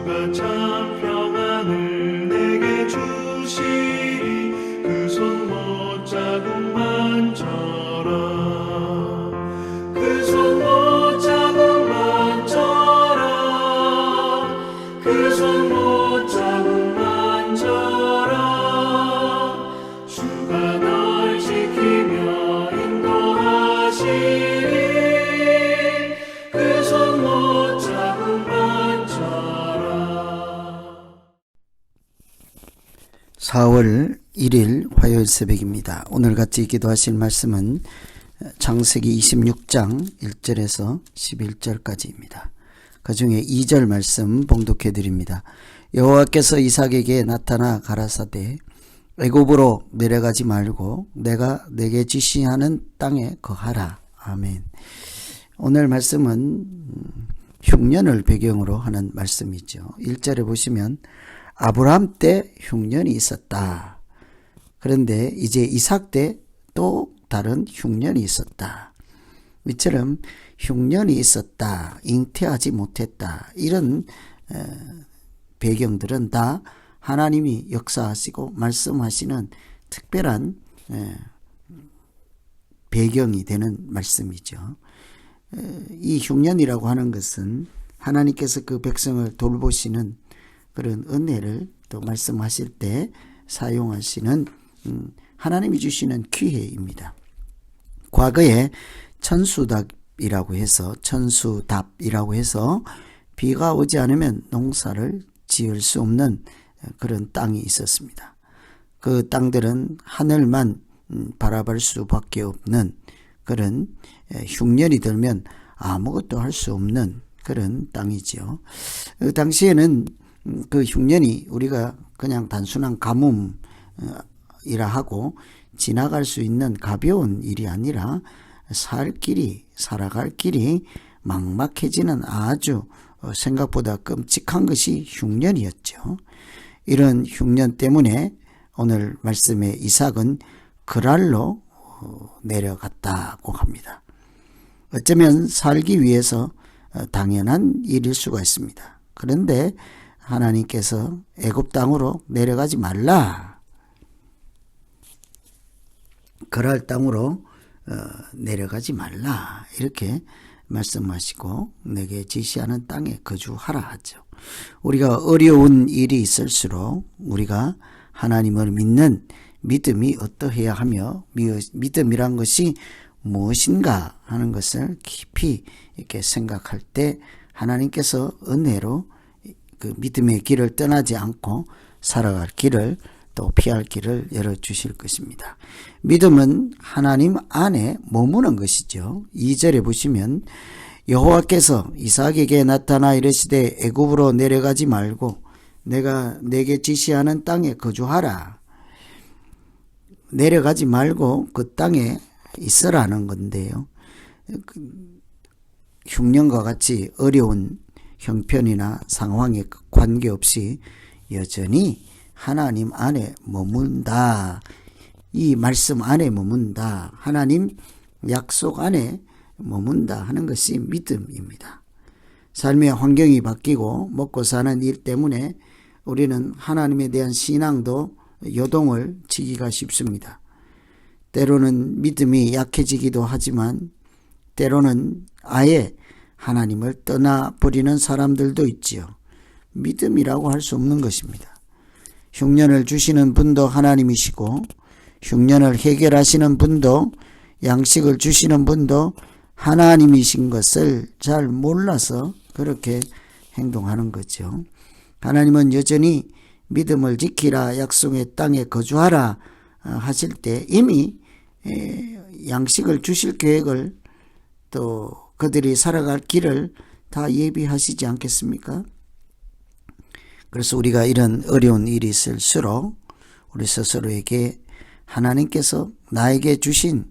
주가 참 평안을 내게 주시리. 그 손 못자국만 져라. 그 손 못자국만 져라. 그 손 못자국만 져라. 주가 널 지키며 인도하시리. 그 손 못자국만 져라. 4월 1일 화요일 새벽입니다. 오늘 같이 기도하실 말씀은 창세기 26장 1절에서 11절까지입니다. 그 중에 2절 말씀 봉독해 드립니다. 여호와께서 이삭에게 나타나 가라사대 애굽으로 내려가지 말고 내가 내게 지시하는 땅에 거하라. 아멘. 오늘 말씀은 흉년을 배경으로 하는 말씀이죠. 1절에 보시면 아브라함 때 흉년이 있었다. 그런데 이제 이삭 때 또 다른 흉년이 있었다. 이처럼 흉년이 있었다, 잉태하지 못했다, 이런 배경들은 다 하나님이 역사하시고 말씀하시는 특별한 배경이 되는 말씀이죠. 이 흉년이라고 하는 것은 하나님께서 그 백성을 돌보시는 그런 은혜를 또 말씀하실 때 사용하시는 하나님이 주시는 기회입니다. 과거에 천수답이라고 해서 비가 오지 않으면 농사를 지을 수 없는 그런 땅이 있었습니다. 그 땅들은 하늘만 바라볼 수밖에 없는 그런 흉년이 들면 아무것도 할 수 없는 그런 땅이죠. 그 당시에는 그 흉년이 우리가 그냥 단순한 가뭄이라 하고 지나갈 수 있는 가벼운 일이 아니라 살아갈 길이 막막해지는 아주 생각보다 끔찍한 것이 흉년이었죠. 이런 흉년 때문에 오늘 말씀에 이삭은 그랄로 내려갔다고 합니다. 어쩌면 살기 위해서 당연한 일일 수가 있습니다. 그런데 하나님께서 애굽 땅으로 내려가지 말라, 그랄 땅으로 내려가지 말라, 이렇게 말씀하시고 내게 지시하는 땅에 거주하라 하죠. 우리가 어려운 일이 있을수록 우리가 하나님을 믿는 믿음이 어떠해야 하며 믿음이란 것이 무엇인가 하는 것을 깊이 이렇게 생각할 때 하나님께서 은혜로 그 믿음의 길을 떠나지 않고 살아갈 길을 또 피할 길을 열어주실 것입니다. 믿음은 하나님 안에 머무는 것이죠. 2절에 보시면 여호와께서 이삭에게 나타나 이르시되 애굽으로 내려가지 말고 내가 내게 지시하는 땅에 거주하라. 내려가지 말고 그 땅에 있으라는 건데요. 흉년과 같이 어려운 형편이나 상황에 관계없이 여전히 하나님 안에 머문다. 이 말씀 안에 머문다. 하나님 약속 안에 머문다 하는 것이 믿음입니다. 삶의 환경이 바뀌고 먹고 사는 일 때문에 우리는 하나님에 대한 신앙도 요동을 치기가 쉽습니다. 때로는 믿음이 약해지기도 하지만 때로는 아예 하나님을 떠나버리는 사람들도 있지요. 믿음이라고 할 수 없는 것입니다. 흉년을 주시는 분도 하나님이시고 흉년을 해결하시는 분도 양식을 주시는 분도 하나님이신 것을 잘 몰라서 그렇게 행동하는 거죠. 하나님은 여전히 믿음을 지키라, 약속의 땅에 거주하라 하실 때 이미 양식을 주실 계획을 또 그들이 살아갈 길을 다 예비하시지 않겠습니까? 그래서 우리가 이런 어려운 일이 있을수록 우리 스스로에게 하나님께서 나에게 주신,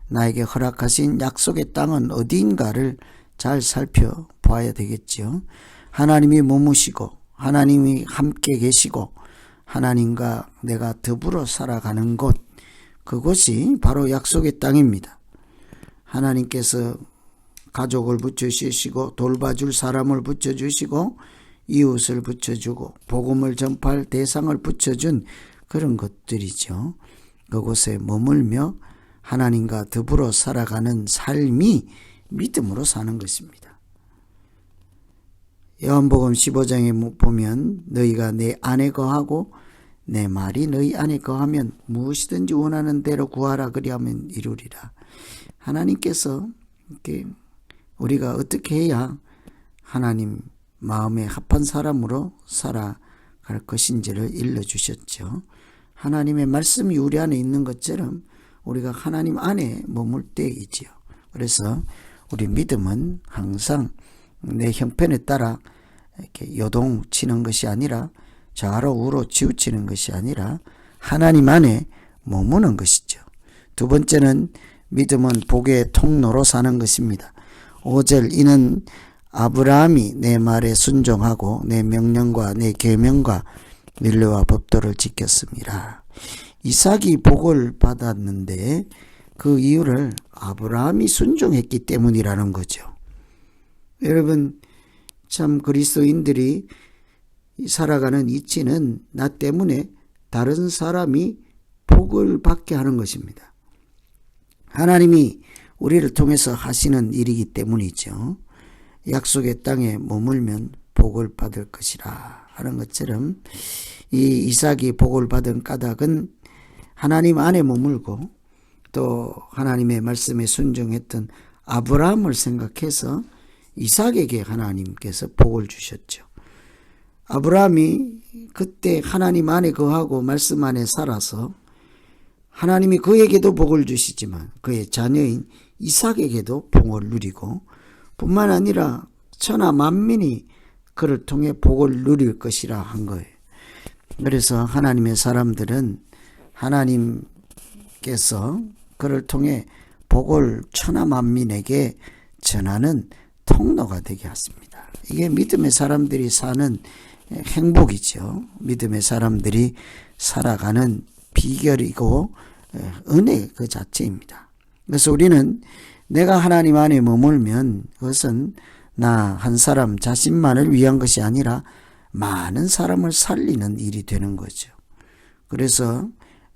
나에게 허락하신 약속의 땅은 어디인가를 잘 살펴봐야 되겠죠. 하나님이 머무시고 하나님이 함께 계시고 하나님과 내가 더불어 살아가는 곳, 그곳이 바로 약속의 땅입니다. 하나님께서 가족을 붙여주시고 돌봐줄 사람을 붙여주시고 이웃을 붙여주고 복음을 전파할 대상을 붙여준 그런 것들이죠. 그곳에 머물며 하나님과 더불어 살아가는 삶이 믿음으로 사는 것입니다. 요한복음 15장에 보면 너희가 내 안에 거하고 내 말이 너희 안에 거하면 무엇이든지 원하는 대로 구하라 그리하면 이루리라. 하나님께서 이렇게 우리가 어떻게 해야 하나님 마음에 합한 사람으로 살아갈 것인지를 일러주셨죠. 하나님의 말씀이 우리 안에 있는 것처럼 우리가 하나님 안에 머물 때이지요. 그래서 우리 믿음은 항상 내 형편에 따라 이렇게 요동치는 것이 아니라 좌로 우로 치우치는 것이 아니라 하나님 안에 머무는 것이죠. 두 번째는 믿음은 복의 통로로 사는 것입니다. 5절 이는 아브라함이 내 말에 순종하고 내 명령과 내 계명과 율례와 법도를 지켰습니다. 이삭이 복을 받았는데 그 이유를 아브라함이 순종했기 때문이라는 거죠. 여러분 참 그리스도인들이 살아가는 이치는 나 때문에 다른 사람이 복을 받게 하는 것입니다. 하나님이 우리를 통해서 하시는 일이기 때문이죠. 약속의 땅에 머물면 복을 받을 것이라 하는 것처럼 이 이삭이 복을 받은 까닭은 하나님 안에 머물고 또 하나님의 말씀에 순종했던 아브라함을 생각해서 이삭에게 하나님께서 복을 주셨죠. 아브라함이 그때 하나님 안에 거하고 말씀 안에 살아서 하나님이 그에게도 복을 주시지만 그의 자녀인 이삭에게도 복을 누리고 뿐만 아니라 천하 만민이 그를 통해 복을 누릴 것이라 한 거예요. 그래서 하나님의 사람들은 하나님께서 그를 통해 복을 천하 만민에게 전하는 통로가 되게 하십니다. 이게 믿음의 사람들이 사는 행복이죠. 믿음의 사람들이 살아가는 비결이고 은혜 그 자체입니다. 그래서 우리는 내가 하나님 안에 머물면 그것은 나 한 사람 자신만을 위한 것이 아니라 많은 사람을 살리는 일이 되는 거죠. 그래서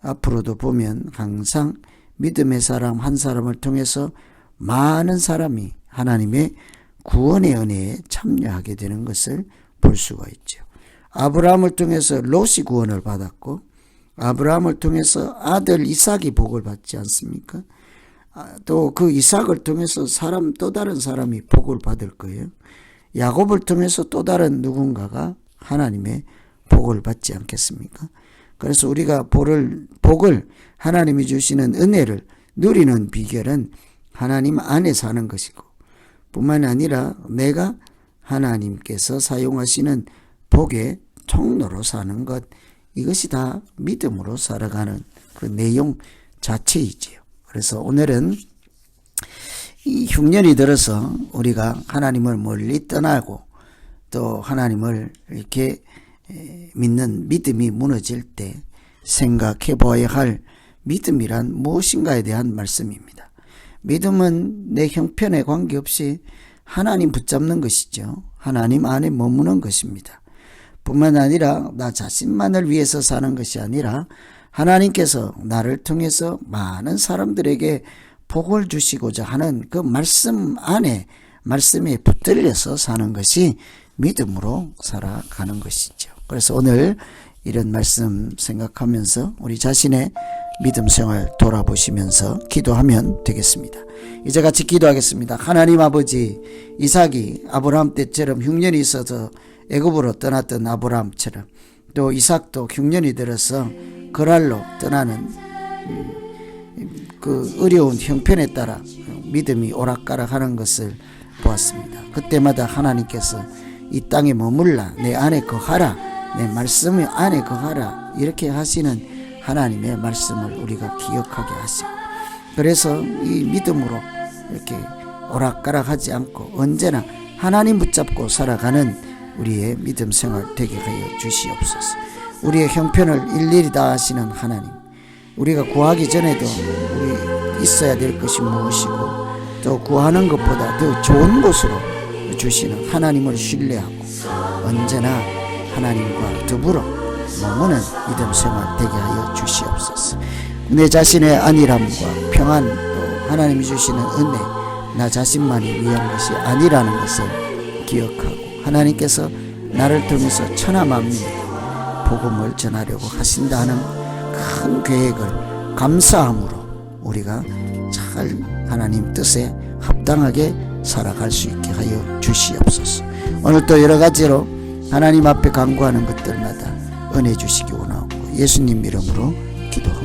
앞으로도 보면 항상 믿음의 사람 한 사람을 통해서 많은 사람이 하나님의 구원의 은혜에 참여하게 되는 것을 볼 수가 있죠. 아브라함을 통해서 롯이 구원을 받았고 아브라함을 통해서 아들 이삭이 복을 받지 않습니까? 또 그 이삭을 통해서 또 다른 사람이 복을 받을 거예요. 야곱을 통해서 또 다른 누군가가 하나님의 복을 받지 않겠습니까? 그래서 우리가 복을 하나님이 주시는 은혜를 누리는 비결은 하나님 안에 사는 것이고 뿐만 아니라 내가 하나님께서 사용하시는 복의 통로로 사는 것, 이것이 다 믿음으로 살아가는 그 내용 자체이지요. 그래서 오늘은 이 흉년이 들어서 우리가 하나님을 멀리 떠나고 또 하나님을 이렇게 믿는 믿음이 무너질 때 생각해 보아야 할 믿음이란 무엇인가에 대한 말씀입니다. 믿음은 내 형편에 관계없이 하나님 붙잡는 것이죠. 하나님 안에 머무는 것입니다. 뿐만 아니라 나 자신만을 위해서 사는 것이 아니라 하나님께서 나를 통해서 많은 사람들에게 복을 주시고자 하는 그 말씀 안에 말씀에 붙들려서 사는 것이 믿음으로 살아가는 것이죠. 그래서 오늘 이런 말씀 생각하면서 우리 자신의 믿음 생활 돌아보시면서 기도하면 되겠습니다. 이제 같이 기도하겠습니다. 하나님 아버지, 이삭이 아브라함 때처럼 흉년이 있어서 애굽으로 떠났던 아브라함처럼 또 이삭도 흉년이 들어서 거랄로 떠나는 그 어려운 형편에 따라 믿음이 오락가락하는 것을 보았습니다. 그때마다 하나님께서 이 땅에 머물라, 내 안에 거하라, 내 말씀 안에 거하라 이렇게 하시는 하나님의 말씀을 우리가 기억하게 하시고 그래서 이 믿음으로 이렇게 오락가락하지 않고 언제나 하나님 붙잡고 살아가는 우리의 믿음 생활 되게 하여 주시옵소서. 우리의 형편을 일일이 다 아시는 하나님, 우리가 구하기 전에도 우리 있어야 될 것이 무엇이고 또 구하는 것보다 더 좋은 곳으로 주시는 하나님을 신뢰하고 언제나 하나님과 더불어 머무는 믿음 생활 되게 하여 주시옵소서. 내 자신의 안일함과 평안, 또 하나님이 주시는 은혜, 나 자신만이 위한 것이 아니라는 것을 기억하고 하나님께서 나를 통해서 천하 만민에 복음을 전하려고 하신다 하는 큰 계획을 감사함으로 우리가 잘 하나님 뜻에 합당하게 살아갈 수 있게 하여 주시옵소서. 오늘 또 여러 가지로 하나님 앞에 간구하는 것들마다 은혜 주시기 원하고 예수님 이름으로 기도합니다.